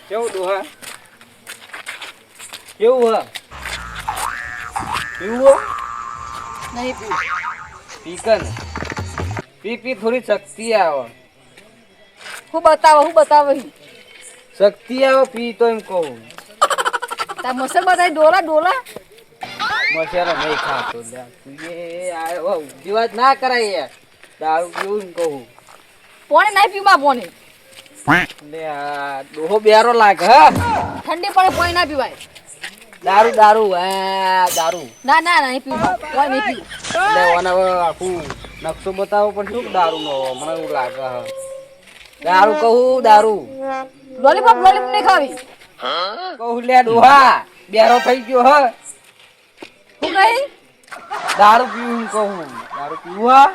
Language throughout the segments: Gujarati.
કેવું ડોહા કેવું હ પીવું નહીં પીવું. પીકન પી થોડી શક્તિ આવે. હું બતાવો શક્તિ આવે પી તો એમ કહું. તાર મસલ બતાવી ડોલા મસાલો નહીં ખાતો તું એ ઊંધી વાત ના કરાય યાર. દારૂ પીવું ને કહું પોણી નહીં પીવા પોણી લે આ ડોહો બેરો લાગે હા. ઠંડી પડે પોણી ના પીવાય. દારૂ હા દારૂ ના નહીં પીવા પોણી નહીં પીવું. એટલે ઓને હવે આખું નકશો બતાવો પણ શું દારૂ નો મને એવું લાગે હ. દારૂ કહું દારૂ લોલીપોપ નહીં ખાવી. કહું લે ડોહા બેરો થઈ ગયો હ. હું કહી દારૂ પીવું કહું દારૂ પીવું હા.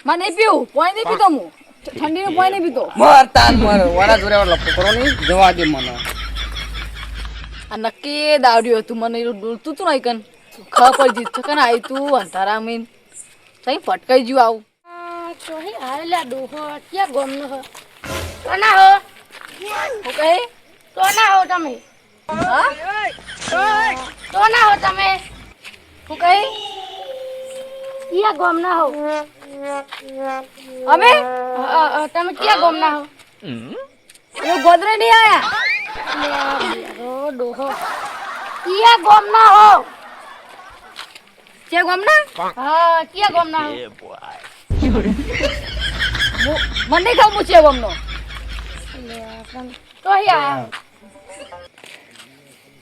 માં નહીં પીવું પોણી નહીં પીતો હું ઠંડીનું પોણી નહીં પીતો. મર વાળા જોડે લપો કરો નહીં જવા દે મને. આ નક્કી દાવડ્યું હતું મને એવું ડોલતું તું નહીં કન ખબર પડી જીત કન આવી તું અંધારા મીન તઈ ફટકાઈ જ્યું આવું. તો હે આયલા ડોહો ક્યાં ગોમનો હો કોના હો હું કહી કોના હો તમે હા કોના હો તમે હું કહી ક્યાં ગોમના હો અમે તમે ક્યાં ગોમના હો હું ગોદરે નહીં આયા. ઓ ડોહો ક્યાં ગોમના હો છે ગમના હા ક્યાં ગોમના હો મને નહીં ખાવ હું છે ગમનો. તો હે આયા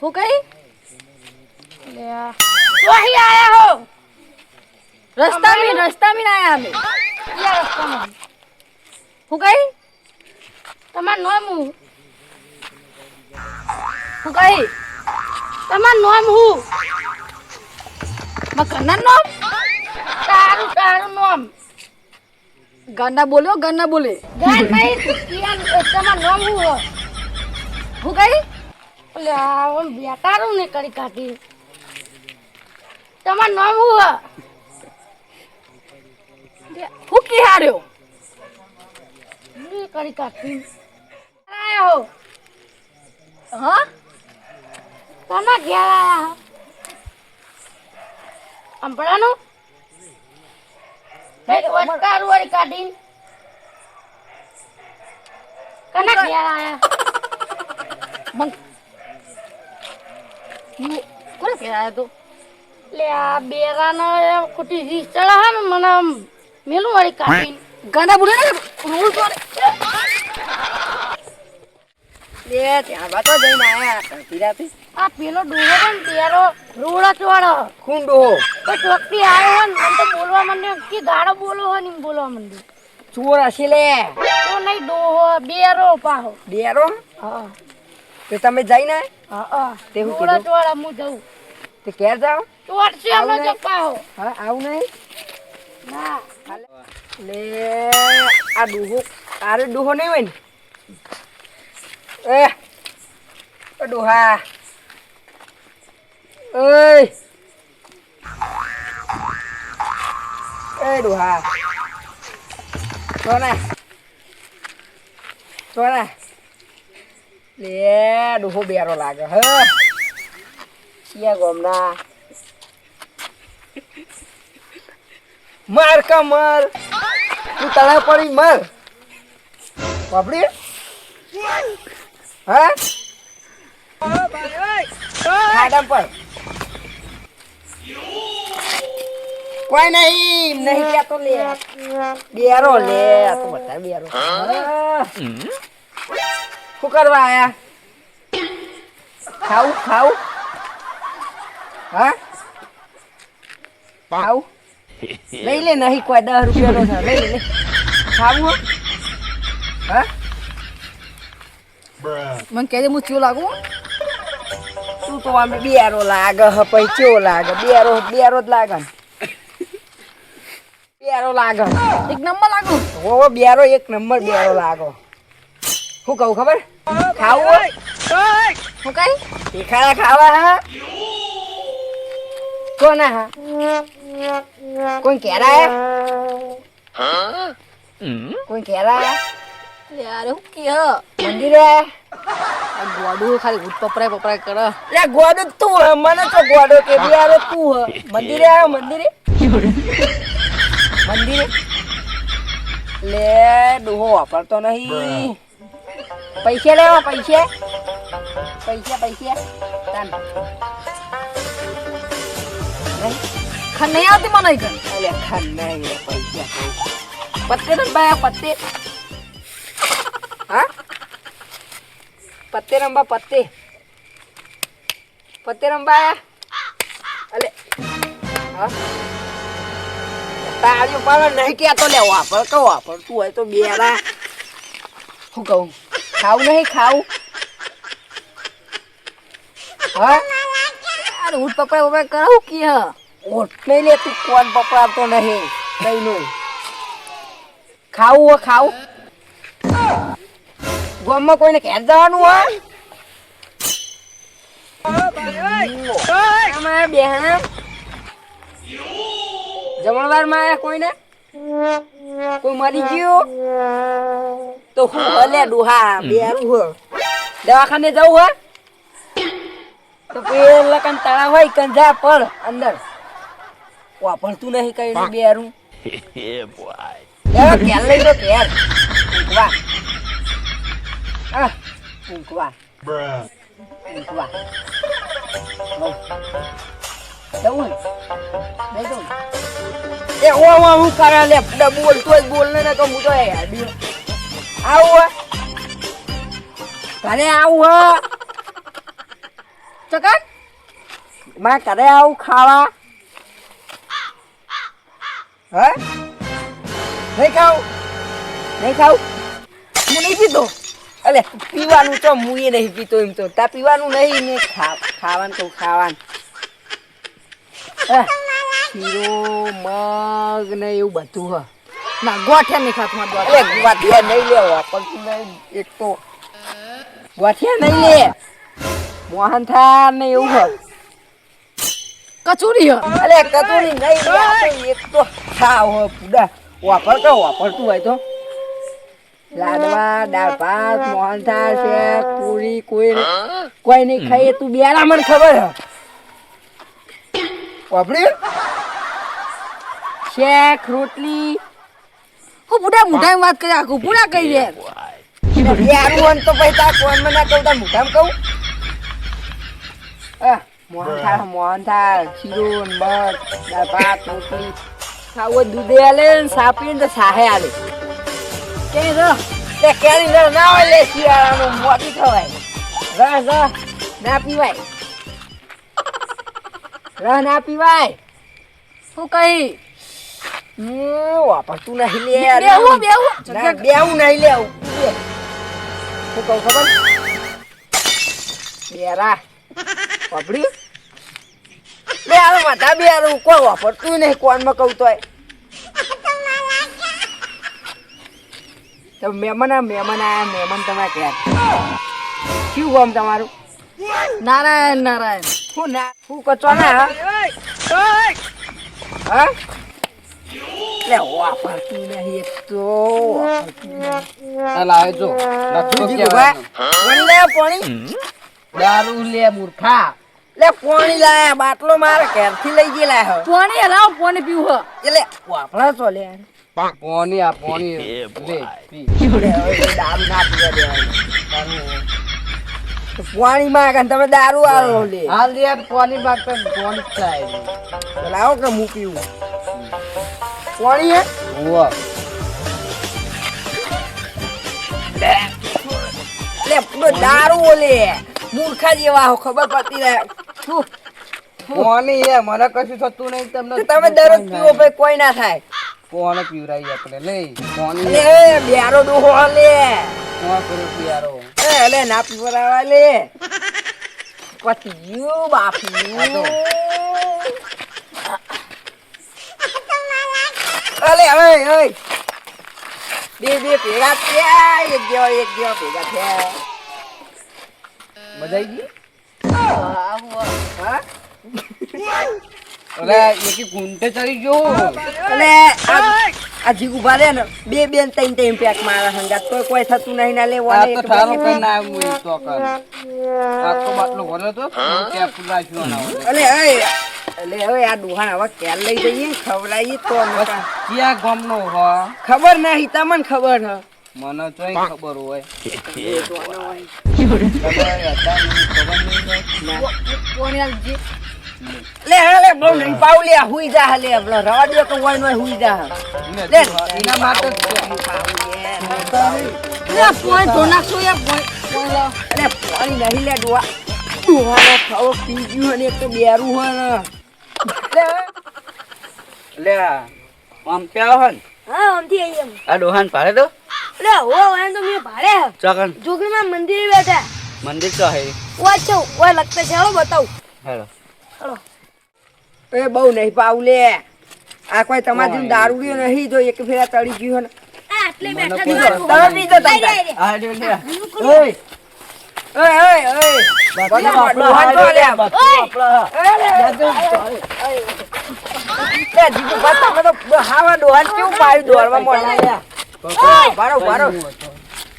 હું કહી તો હે આયા હો રસ્તા મીન આયા અમે. ક્યાં રસ્તામાં હું કહી તમાર નામ હું હું કહી તમાર નામ હું ઘરના નામ તારું નામ ગાંડા બોલ્યો ગાંડા બોલે. ગાય નહીં ક્યાં તમાર નામ હું હો હું કહી એટલે આમ બેટારું ને કરી કાઢી તમાર નામ હું હો હું કી હાર્યો ને કરી કાઢી આયા હો હા કોના ઘેર આયા હો અંભળાનું એક વટકારું વાળી કાઢી કોના ઘેર આયા કોને કહેવાય તો લે આ બેરાનો ખોટી રીસ ચડા હે ને મને આમ મેલું વાળી કાઢી ગાંડા બોલે ને રૂલ તો લે ત્યાં બાતો જઈને આયા પીરાથી આ પેલો ડોહો છે ને તેરો રોડા ચોડો ખૂન ડોહો તો ચોકથી આવ્યો હોય ને મને તો બોલવા માંડ્યો કે ગાળો બોલો હોય ને એમ બોલવા માંડ્યો ચોર હશે લે. તો નહીં ડોહો બેરો પાહો બેરો હા તો તમે જઈને હા તે હું રોડા કીધું? ચોડા હું જઉં તે ક્યારે જાઓ ચોટશે અમે આવું તો નહીં? પાહો હા આવું નહીં ના લે આ ડોહો તારે ડોહો નહીં હોય ને એ ડોહા ઓય એ ડોહા સોના લે ડોહો બેરો લાગે હ ક્યાં ગોમના માર કા મર તું તળા પડી મર બાપડી હા ખાડા પર કોઈ નહીં કેતો લે બેરો લે આ તો બતા બેરો શું કરવા આયા ખાવું હા ખાવું લઈ લે નહીં કોઈ 10 રૂપિયાનો છે લઈ લે ખાવું હો? હા મને કહેજે હું ચિયો લાગુ. તું તો આમ બેરો લાગે હ પૈચો લાગે બેરો જ લાગે ને. બેરો લાગે એક નંબર લાગુ. ઓ બેરો એક નંબર બેરો લાગો. શું કહું ખબર ખાવું હોય? હું કહી તીખાડા ખાવા હા કોના હા કોઈ કેરા કોઈ કેરા યાર હું કે મંદિરે આ ગોડું ખાલી ભૂત પપરાય કરે લે ગોડો તું હે, મને તો ગોડો કે યાર તું હે. મંદિરે આવ્યો મંદિરે મંદિરે લે ડોહો વાપરતો નહીં. પૈસા લેવો પૈસા તાન ખન નહીં આવતી મને કન અલે ખાન નહીં લે પૈસા પત્તે રંબા પત્તે હા પત્તે રંબા પત્તે રંબા અલે હા તાળીઓ પાડવા નહીં કહેતો લે વાપર તું હોય તો બેરા શું કહું ખાવું નહીં ખાવું હા યાર ભૂત પપરાય કરે હું કે ઓટ નહીં લે તું કોણ પકડાતો નહીં કઈનું ખાવું હો ખાવું ગામમાં કોઈને ઘેર જવાનું હોય જમણવાર માં આયા કોઈને કોઈ મરી ગયું તો હું હલે ડોહા બેરું હો દવાખાને જવું હોય તો પેલા કન તળાવ હોય કન જા પર અંદર વાપરતું નહીં કઈ બેરું ઘેર લઈ લો ઘેર ઊંઘવા જવું નહીં જવું એ હું કરે લે બોલતો જ બોલ ને તો હું તો આવું ઘરે આવું ચકન માં ઘરે આવું ખાવા હે નહીં ખાવું હું નહીં પીતો અલે પીવાનું તો હું એ નહીં પીતો એમ તો તા પીવાનું નહીં ને ખાવાનું કહું ખાવાનું શીરો મગ ને એવું બધું હ ના ગોઠિયા નહીં ખાતું મારું અરે ગોઠિયા નહીં લે વાપરતું નહીં એક તો ગોઠિયા નહીં લે મોહનથાળ ને એવું હ કચોરી હ અલે કચોરી નહીં લે એક તો ખાવ હ પૂડા વાપરતું હોય તો લાડવા દાળ ભાત મોહનથાળ શેક પૂરી કોઈ નહીં ખાઈએ તું બેરા મને ખબર હ વાપરી શેક રોટલી હું બુડા મોઢામાં વાત કરી આખું પૂરા કહી દે બેરું તો પછી તાર કોણ મને ના કહું તાર મોઢામાં કહું મોહનથાળ શીરો મગ દાળ ભાત રોટલી ખાવું દૂધે આલે ને સાપી ને સાહે આલે કે કેરી ના હોય લે શિયાળાનું મોટી ખવાય ના પીવાય ના પીવાય હું કઈ વાપરતું નહીં લે બેહું બેવું નહીં લે શું કહું ખબર બેરા વાપરી લે આવે બધા બેરું કોઈ વાપરતું નહીં કોનમાં કહું તોય તો મહેમાન આયા મહેમાન તમારે ક્યાં શું ગામ તમારું નારાયણ શું કચો ના હા લે વાપરતું નહીં એક તો પાણી દારૂ લે મૂર્ખા લે પાણી લાયા બાટલો મારે ઘેરથી લઈ ગયેલા પાણી લાવ પાણી પીવું એટલે વાપરા તો લે પાણી લે પી. દારૂ ના પીવા દેવાનું પાણી માં તમે દારૂ આવો લે હાલ યાર પાણી બાટો પાણી થાય લાવો કે હું પીવું પાણી હે હુઆ લે પૂરો દારૂ લે મૂર્ખા જેવા હો ખબર પડતી રહે પાણી હે મને કશું થતું નહીં તમને તમે દરરોજ પીવો ભાઈ કોઈ ના થાય કોને પીવરાઈ આપણે લે પાણી લે બેરો ડોહો લે કોણ કરે પિયારો લે ના પીવરાવા લે પતિયું બાપુ અલે ઓય બે ભેગા થયા એક જેવા ભેગા થયા મજા આવી ગઈ હા અરે એકી ગુંટે ચડી ગયો અલે આ જીગુ ભાલે ને બે બેન ત્રણ ત્રણ પેક મારા હંગાત તો કોઈ થતું નહીં ના આ લેવાનું તો ઠારો કઈ ના આવ્યું તો કર આખો બાટલો ભર્યો તો ત્યાં પુરાશ્યો ના હોય અલે હવે આ ડોહાણ હવે ક્યાં લઈ જઈએ ને ખવડાવીએ તો નકા. ક્યાં ગામનો હ ખબર નહીં તમને ખબર હ મને ચોય ખબર હોય લે બહુ નહીં પાવ લે હુઈ જા લે આપણો રવા દે તો હોય નોય હુઈ જા લે એના માટે જ છે. લે પોઈ તો નાખશો યાર પોઈ અલે પાણી નહીં લે ડોહાનો ખાવો પી ગયું અને એક તો બેરું હોય ને લે આમ ક્યાં હન હા આમથી આઈએ આ ડોહાન પાડે તો લે ઓ વાન તો મે ભાડે ચોકન જોગીમાં મંદિરે બેઠા મંદિર તો હે ઓ છો ઓ લગતા છે હાલો બતાવ હેલો એ બહુ નહીં પાવ લે આ કોઈ તમારી દારૂડિયો નહીં જો એક ફેરા તળી ગયું આ આટલે બેઠા પીજો તમે પીજો તમે આ લે લે ઓય બધા ડોહાન તો લે લે જીગુ બા તમે તો હાવા ડોહાન કેવું પાયું દોડવા મોડ્યા બારો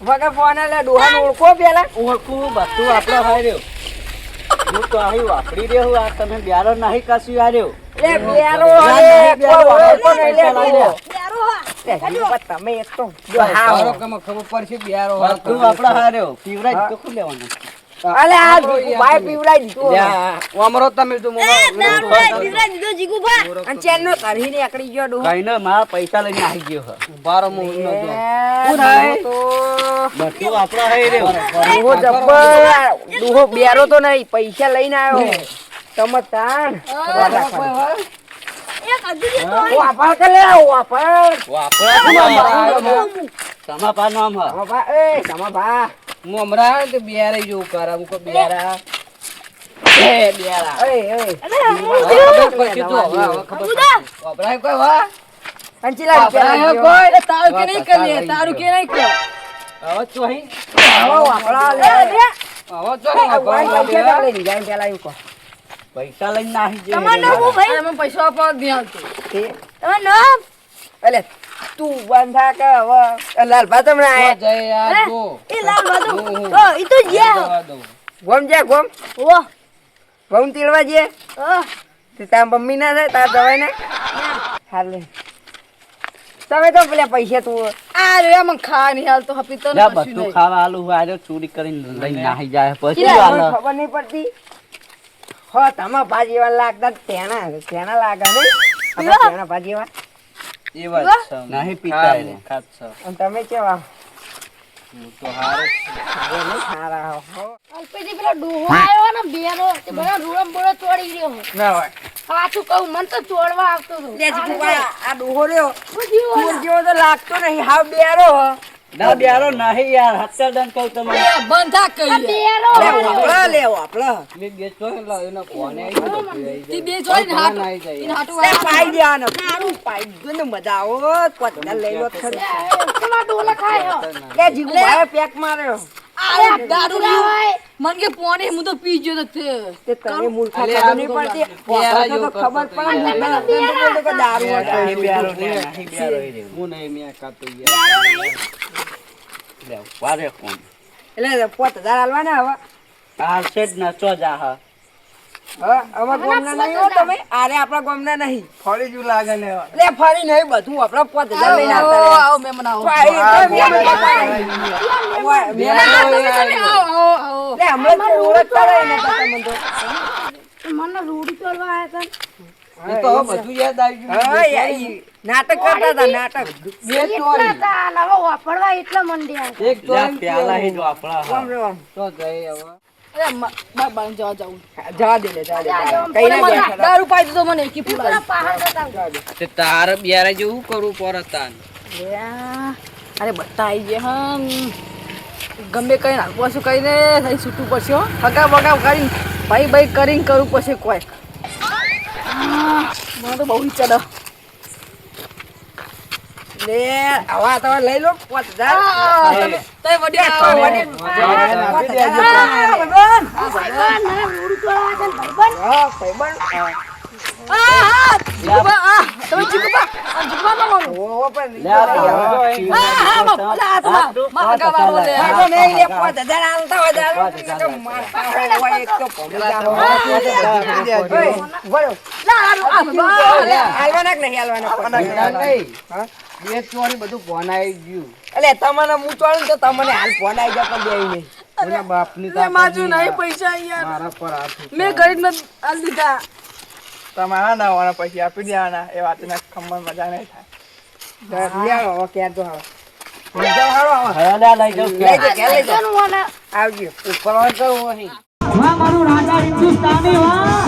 વગર ફોન લે ડોહાન ઓળખો પેલા ઓળખું બધું આપણે હોય રહ્યો હું તો અહીં વાપરી રહ્યો આ તમે બ્યારો નહીં કશું આવ્યો લે બેરો લે કોઈ ઓળખો નહીં લે ડોહો. લે જીગુ બા તમે એક તો જો હાવ ખબર પડશે બ્યારો બધું આપણે હાર્યો પીવરાજ તો ખું લેવાનું અલે આ જીગુ ભાઈ પીવડાઈ દીધું અમારો તમે તો અને ચેનનો કાઢીને આકડી ગયો ડોહો કઈ ને મારા પૈસા લઈને આવી ગયો હે બારો હું શું થાય તો બધું આપણે હાઈ રહ્યો ડોહો જબ્બર ડોહો બેરો તો નહીં પૈસા લઈને આવ્યો તમે તાણ વાપર કે લે વાપર તમારા પા નામ હે તમા એ તમા હું હમણાં તો બિયારા જેવું કરા હું બિયારા અંચીલા તારું કે નહીં કરીએ તારું કે નહીં કર પૈસા લઈને નાહી એમાં પૈસા આપવા દે હાલતો તું બંધા કે હવે લાલભા તમને આયા ગોમ જા ગોમ ગોમ તીડવા જે તાર મમ્મી ના થાય તાર દવાઈ ને હાલે તમે તો પેલા પૈસા તું આ રે મને ખા નહીં હાલતો હપી તો કશું બધું નહીં. ખાવા આલુ આર્યો ચોરી કરીને લઈને નાહી જાય પછી મને આલે ખબર નહીં પડતી હો તમા ભાજી એવા લાગતા તેના લાગે ને તેના ભાજી એવા એ વાત છે નહીં પીતા એને ખાત છે અને તમે કેવા હું તો હારો સારા હો અલ્પેથી પેલો ડોહો આવ્યો ને બેરો તે બધા રૂડમ બોળો તોડી રહ્યો ના હોય સાચું કહું મને તો તોડવા આવતો હતો લે જીગુ ભાઈ આ ડોહો રહ્યો તું જેવો તો લાગતો નહીં હાવ બેરો હો ના બ્યારો નહીં યાર હત્તર દન કહું તમને એ બંધા કહીએ લે વાપરા મે બે તો એનો ફોને આવી તી બે જોઈ ને હાટુ નાહી જાય. ઈને હાટુ લે પાઈ દેવાનો સારું પાઈ દે ને મજા આવો કોતના લઈ લો ખરી તમારા ડોલા ખાયો લે જીગુ ભાઈ પેક માર્યો આ દારૂ લાવાય મન કે પોણી હું તો પી ગયો તો તે તને મૂર્ખા ખબર નહીં પડતી વાપરતો તો ખબર પડે ને તો કે દારૂ નહીં હતો બ્યારો નહીં બ્યારો એ રે હું નહીં મે કાતો યાર લે વારે કોણ એટલે 5000 આલવાના હવે આ સેટ ના ચો જા હા હવે ગોમના નહીં હો તમે આરે આપણા ગોમના નહીં ફળી જ લાગે ને લે ફરી નહીં બધું આપણા 5000 લઈને આવતા આવો રહે. આવો મહેમાન આવો પાઈ આવો લે હમણાં તો ઓળખતા રહે ને તમને તો મને રૂડી તોડવા આવ્યા હતા એ તો હવે બધું યાદ આવી હા ઈ નાટક કરતા હતા નાટક બે એટલા હતા અને હવે વાપરવા એટલા મંડ્યા એક તો પ્યાલા હે જો આપણા કોમ રે કોમ તો જઈ હવે અરે બાબા જવા જાઉં જવા દે લે જવા દે કઈ ના બેઠા દારૂ પાઈ દીધો મને એકી પેલા ફૂલા પહાડ હતા તે તાર બિયારા જેવું કરું પરતાન અરે બધા આવી ગયા હમ ગમે કઈ નાખવું હશે કઈને થઈ છૂટવું પડશે હો હગા બગા કરીને ભાઈ કરીને કરવું પડશે કોઈ મને તો બહુ ઈચ્છા લે આવા તો લઈ લો 5000 તમે વડી આવો રૂડી તોડવા આવ્યા હતા ભાઈબંધ હા ભાઈબંધ જીગુબા, તમે જીગુબા, જીગુબા ના માનો. ઓહો પણ લે આ તો હવે મારા ગાવાળો લે. માગો નહીં લે 5000 આલતા હોય તો મારતા હોય એક તો પગલા હોય. હાલવાના કે નહીં હાલવાના? બે ચોરી બધું ભણાઈ ગયું એટલે તમને હું ચોળું તો તમને હાલ ફોન આવી જાય પણ દેવી નહીં. એના બાપની લે માજુ નહીં પૈસા યાર. મારા પર હાથ મેં ગરીબ ને આલ દીધા. તમારા ના હોવાના પછી આપી દેવાના એ વાતના ખમણ મજા નહીં થાય. લ્યો, હવે ક્યાં તો હવે. લઈ જાઓ હારો હવે. હયા લે લઈ જાઉં લઈ જાઓ, ક્યાં લઈ જાઓ? કોનું મને આવજો. ઉપર કરું અહીં. મારું રાજા હિન્દુસ્તાની વાહ